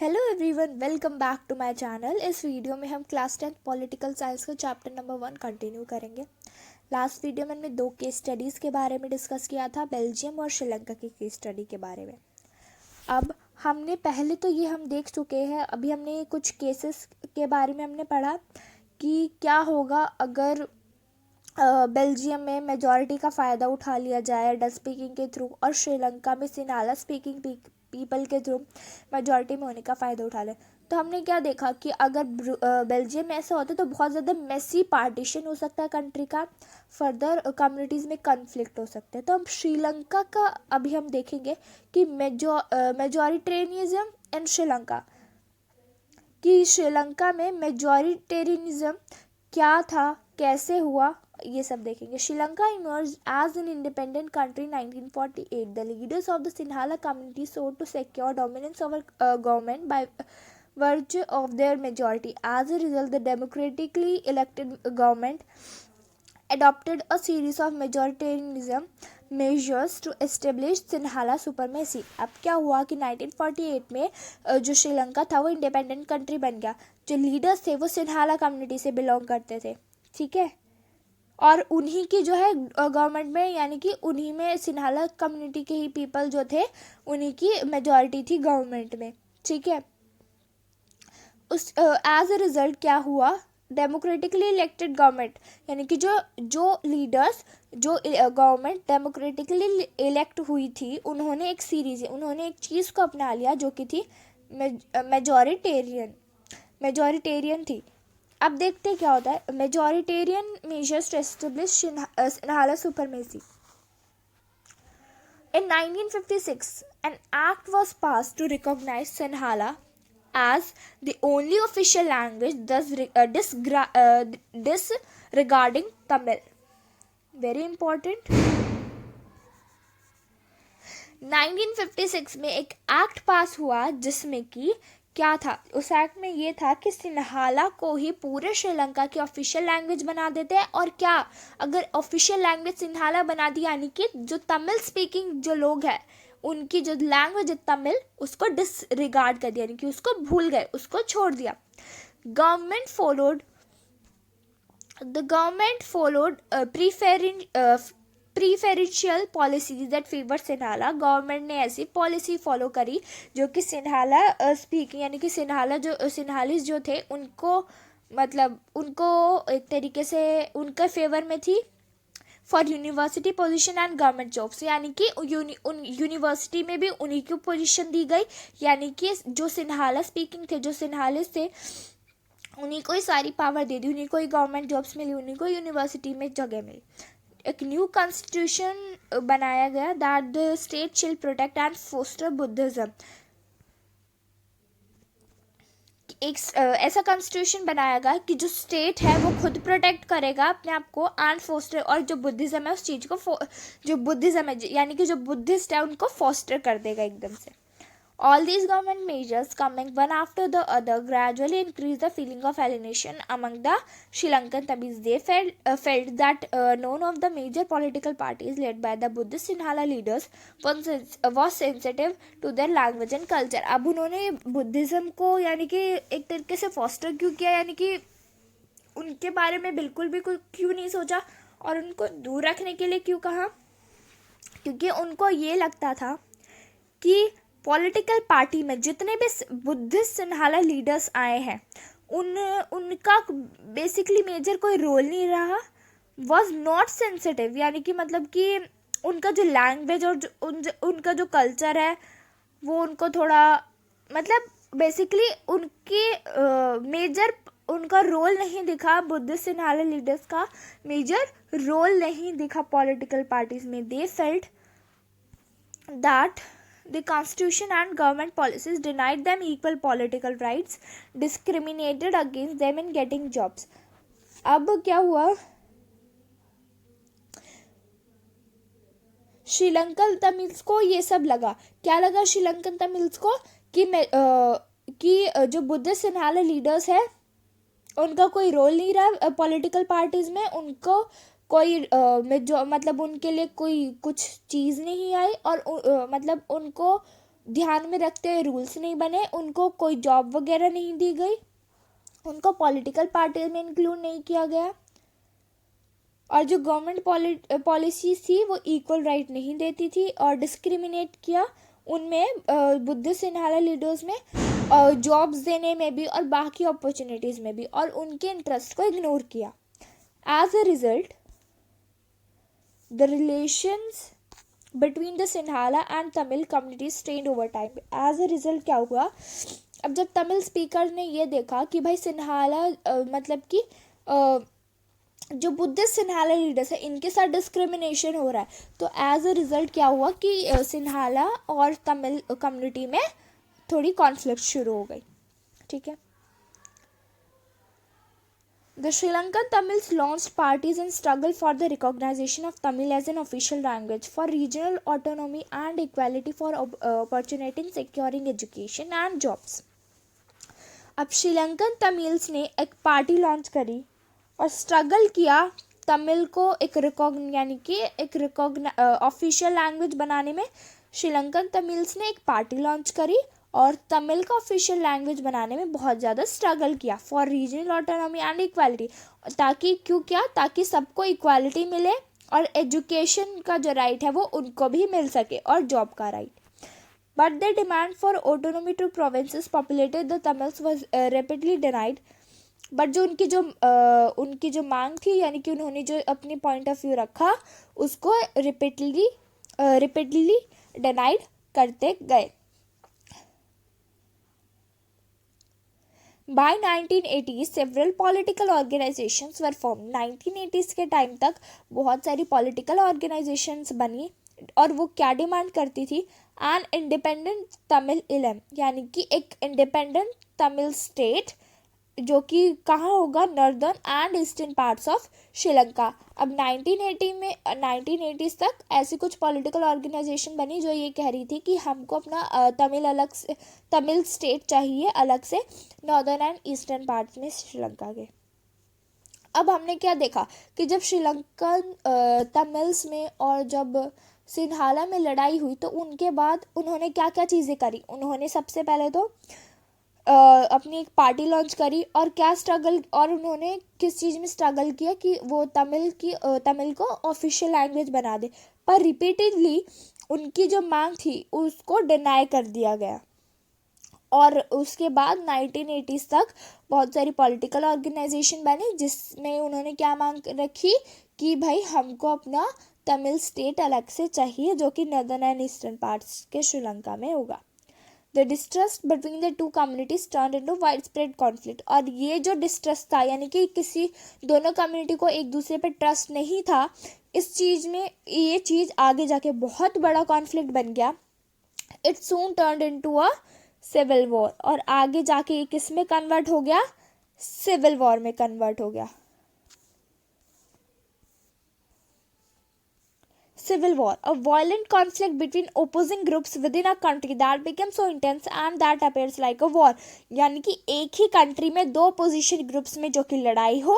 Hello everyone, welcome back to my channel. इस video में हम क्लास 10 पॉलिटिकल साइंस का चैप्टर नंबर 1 कंटिन्यू करेंगे। लास्ट वीडियो में हमने 2 केस स्टडीज़ के बारे में डिस्कस किया था, बेल्जियम और श्रीलंका की केस स्टडी के बारे में। अब हमने पहले तो ये हम देख चुके हैं, अभी हमने कुछ केसेस के बारे में हमने पढ़ा कि क्या होगा अगर बेल्जियम में मेजॉरिटी का फ़ायदा उठा लिया जाए डच स्पीकिंग के थ्रू, और श्रीलंका में सिंहाला स्पीकिंग पीपल के थ्रू मेजॉरिटी में होने का फ़ायदा उठा लें। तो हमने क्या देखा कि अगर बेल्जियम में ऐसा होता है तो बहुत ज़्यादा मेसी पार्टीशन हो सकता है कंट्री का, फर्दर कम्युनिटीज़ में कन्फ्लिक्ट हो सकते हैं। तो हम श्रीलंका का अभी हम देखेंगे कि मेजॉरिटेरियनिज्म एंड श्रीलंका, कि श्रीलंका में मेजॉरिटेरियनिज्म क्या था, कैसे हुआ, ये सब देखेंगे। Sri Lanka emerged as an independent country in 1948. The leaders of the Sinhala community sought to secure dominance over government by virtue of their majority. As a result, the democratically elected government adopted a series of majoritarianism measures to establish Sinhala supremacy. अब क्या हुआ कि 1948 में जो श्रीलंका था वो independent country बन गया। जो लीडर्स थे वो सिन्हाला कम्युनिटी से बिलोंग करते थे, ठीक है, और उन्हीं की जो है गवर्नमेंट में, यानी कि उन्हीं में सिन्हाला कम्युनिटी के ही पीपल जो थे उन्हीं की मेजॉरिटी थी गवर्नमेंट में, ठीक है। उस एज अ रिजल्ट क्या हुआ, डेमोक्रेटिकली इलेक्टेड गवर्नमेंट, यानी कि जो लीडर्स, जो गवर्नमेंट डेमोक्रेटिकली इलेक्ट हुई थी, उन्होंने एक चीज़ को अपना लिया जो कि थी मेजॉरिटेरियन थी। अब देखते क्या होता है। Majoritarian measures to establish Sinhala supremacy. In 1956, an act was passed to recognize Sinhala as the only official language, thus disregarding Tamil. Very important. 1956 में एक एक्ट पास हुआ जिसमें कि क्या था, उस एक्ट में ये था कि सिन्हाला को ही पूरे श्रीलंका की ऑफिशियल लैंग्वेज बना देते हैं। और क्या, अगर ऑफिशियल लैंग्वेज सिन्हाला बना दी, यानी कि जो तमिल स्पीकिंग जो लोग हैं उनकी जो लैंग्वेज है तमिल, उसको डिसरिगार्ड कर दिया, यानी कि उसको भूल गए, उसको छोड़ दिया। Government followed preferential policies that favour Sinhala. Government ने ऐसी पॉलिसी फॉलो करी जो कि सिन्हाला स्पीकिंग, यानी कि सिन्हालीज जो थे उनको, मतलब उनको एक तरीके से उनके फेवर में थी for university position and government jobs, यानी कि यूनिवर्सिटी में भी उन्हीं की पोजीशन दी गई, यानी कि जो सिन्हाला स्पीकिंग थे, जो सिन्हालिस थे, उन्हीं को ही सारी पावर दे दी, उन्हीं को ही गवर्नमेंट जॉब्स मिली, उन्हीं को यूनिवर्सिटी में जगह मिली। एक न्यू कॉन्स्टिट्यूशन बनाया गया दैट द स्टेट शिल प्रोटेक्ट एंड फोस्टर बुद्धिज्म। एक ऐसा कॉन्स्टिट्यूशन बनाया गया कि जो स्टेट है वो खुद प्रोटेक्ट करेगा अपने आप को एंड फोस्टर, और जो बुद्धिज्म है उस चीज़ को जो बुद्धिज्म है यानी कि जो बुद्धिस्ट है उनको फोस्टर कर देगा एकदम से। All these government measures, coming one after the other, gradually increased the feeling of alienation among the Sri Lankan Tamils. They felt that none of the major political parties led by the Buddhist Sinhala leaders was sensitive to their language and culture. अब उन्होंने Buddhism को यानी कि एक तरीके से foster क्यों किया, यानी कि उनके बारे में बिल्कुल भी क्यों नहीं सोचा और उनको दूर रखने के लिए क्यों कहा, क्योंकि उनको ये लगता था कि पॉलिटिकल पार्टी में जितने भी बुद्धिस्ट सिन्हाला लीडर्स आए हैं उनका बेसिकली मेजर कोई रोल नहीं रहा, वॉज नॉट सेंसिटिव, यानी कि मतलब कि उनका जो लैंग्वेज और उनका जो कल्चर है वो उनको थोड़ा, मतलब बेसिकली उनकी मेजर उनका रोल नहीं दिखा, बुद्धिस्ट सिन्हाला लीडर्स का मेजर रोल नहीं दिखा पॉलिटिकल पार्टीज में। They felt that the constitution and government policies denied them equal political rights, discriminated against them in getting jobs. अब क्या हुआ, श्रीलंकन तमिल्स को ये सब लगा। क्या लगा श्रीलंकन तमिल्स को कि जो बुद्धिस्ट सिन्हाला लीडर्स है उनका कोई रोल नहीं रहा पॉलिटिकल पार्टीज में, उनको कोई मतलब उनके लिए कोई कुछ चीज़ नहीं आई, और मतलब उनको ध्यान में रखते हुए रूल्स नहीं बने, उनको कोई जॉब वगैरह नहीं दी गई, उनको पॉलिटिकल पार्टी में इंक्लूड नहीं किया गया, और जो गवर्नमेंट पॉलिसी थी वो इक्वल राइट नहीं देती थी और डिस्क्रिमिनेट किया उनमें बुद्धिस्ट सिन्हाला लीडर्स में जॉब्स देने में भी और बाकी अपॉर्चुनिटीज़ में भी, और उनके इंटरेस्ट को इग्नोर किया. As a result the relations between the Sinhala and Tamil communities strained over time. As a result क्या हुआ, अब जब तमिल स्पीकर ने ये देखा कि भाई सिन्हाला मतलब कि जो बुद्धिस्ट सिन्हाला लीडर्स है इनके साथ डिस्क्रिमिनेशन हो रहा है, तो एज अ रिजल्ट क्या हुआ कि सिन्हाला और तमिल कम्युनिटी में थोड़ी कॉन्फ्लिक्ट शुरू हो गई. ठीक है. The Sri Lankan Tamils launched parties and struggled for the recognition of Tamil as an official language, for regional autonomy and equality, for opportunity in securing education and jobs. अब Sri Lankan Tamils ने एक party launch करी और struggle किया तमिल को एक official language बनाने में. श्रीलंकन तमिल्स ने एक पार्टी लॉन्च करी और तमिल का ऑफिशियल लैंग्वेज बनाने में बहुत ज़्यादा स्ट्रगल किया, for regional autonomy and equality, ताकि सबको इक्वालिटी मिले और एजुकेशन का जो राइट है वो उनको भी मिल सके और जॉब का right. But the demand for autonomy to provinces populated the Tamils was rapidly denied. But जो उनकी जो मांग थी, यानी कि उन्होंने जो अपनी पॉइंट ऑफ व्यू रखा उसको रिपीटली डिनाइड करते गए. By 1980s, several political organizations were formed. 1980s के टाइम तक बहुत सारी political organizations बनी और वो क्या डिमांड करती थी, एन इंडिपेंडेंट तमिल इलम, यानी कि एक इंडिपेंडेंट तमिल स्टेट जो कि कहाँ होगा, northern and eastern parts of Sri Lanka. अब 1980s तक ऐसी कुछ पॉलिटिकल ऑर्गेनाइजेशन बनी जो ये कह रही थी कि हमको अपना तमिल स्टेट चाहिए अलग से नॉर्दर्न एंड ईस्टर्न पार्ट्स में श्रीलंका के. अब हमने क्या देखा कि जब श्रीलंकन तमिल्स में और जब सिन्हाला में लड़ाई हुई तो उनके बाद उन्होंने क्या क्या चीज़ें करी. उन्होंने सबसे पहले तो अपनी एक पार्टी लॉन्च करी और उन्होंने किस चीज़ में स्ट्रगल किया कि वो तमिल को ऑफिशियल लैंग्वेज बना दे, पर रिपीटेडली उनकी जो मांग थी उसको डिनाई कर दिया गया. और उसके बाद 1980s तक बहुत सारी पॉलिटिकल ऑर्गेनाइजेशन बनी जिसमें उन्होंने क्या मांग रखी कि भाई हमको अपना तमिल स्टेट अलग से चाहिए जो कि नॉर्दर्न एंड ईस्टर्न पार्ट्स के श्रीलंका में होगा. The distrust between the two communities turned into widespread conflict. और ये जो डिस्ट्रस्ट था, यानी कि किसी दोनों कम्युनिटी को एक दूसरे पे ट्रस्ट नहीं था, इस चीज़ में ये चीज़ आगे जाके बहुत बड़ा कॉन्फ्लिक्ट बन गया. It soon turned into a civil war. और आगे जाके ये किस में कन्वर्ट हो गया, सिविल वॉर में कन्वर्ट हो गया. Civil war, a violent conflict between opposing groups within a country that became so intense and that appears like a war. यानी कि एक ही कंट्री में दो अपोजिशन ग्रुप्स में जो कि लड़ाई हो,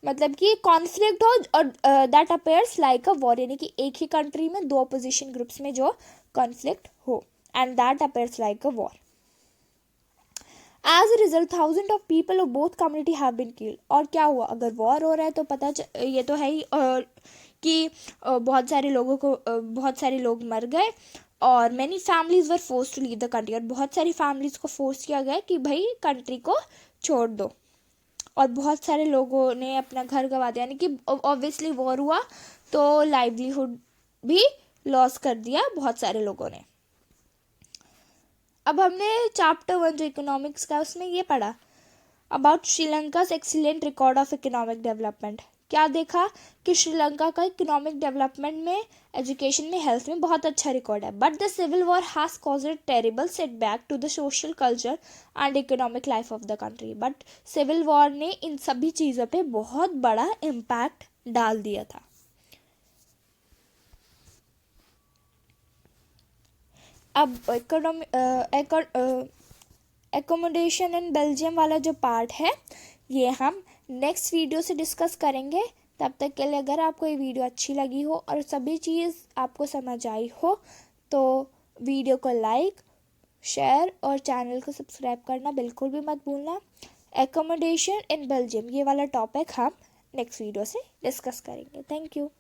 मतलब कि कॉन्फ्लिक्ट हो, और that appears like a war, यानी कि एक ही कंट्री में दो अपोजिशन ग्रुप्स में जो कॉन्फ्लिक्ट हो, and that appears like a war. As a result thousand of people of both community have been killed. और क्या हुआ, अगर वॉर हो रहा है तो ये तो है ही कि बहुत सारे लोग मर गए और many families were force to leave the country. और बहुत सारी फैमिलीज को फोर्स किया गया कि भाई कंट्री को छोड़ दो, और बहुत सारे लोगों ने अपना घर गंवा दिया, यानी कि ऑब्वियसली वॉर हुआ तो लाइवलीहुड भी लॉस कर दिया बहुत सारे लोगों ने. अब हमने चैप्टर 1 जो इकोनॉमिक्स का उसमें ये पढ़ा about Sri Lanka's excellent record of economic development. क्या देखा कि श्रीलंका का इकोनॉमिक डेवलपमेंट में, एजुकेशन में, हेल्थ में बहुत अच्छा रिकॉर्ड है. But the civil war has caused terrible setback to the social culture and economic life of the country. But civil war ने इन सभी चीज़ों पे बहुत बड़ा इम्पैक्ट डाल दिया था. अब एकोमोडेशन इन बेल्जियम वाला जो पार्ट है ये हम नेक्स्ट वीडियो से डिस्कस करेंगे. तब तक के लिए अगर आपको ये वीडियो अच्छी लगी हो और सभी चीज़ आपको समझ आई हो तो वीडियो को लाइक, शेयर और चैनल को सब्सक्राइब करना बिल्कुल भी मत भूलना। एकोमोडेशन इन बेल्जियम, ये वाला टॉपिक हम नेक्स्ट वीडियो से डिस्कस करेंगे। Thank you.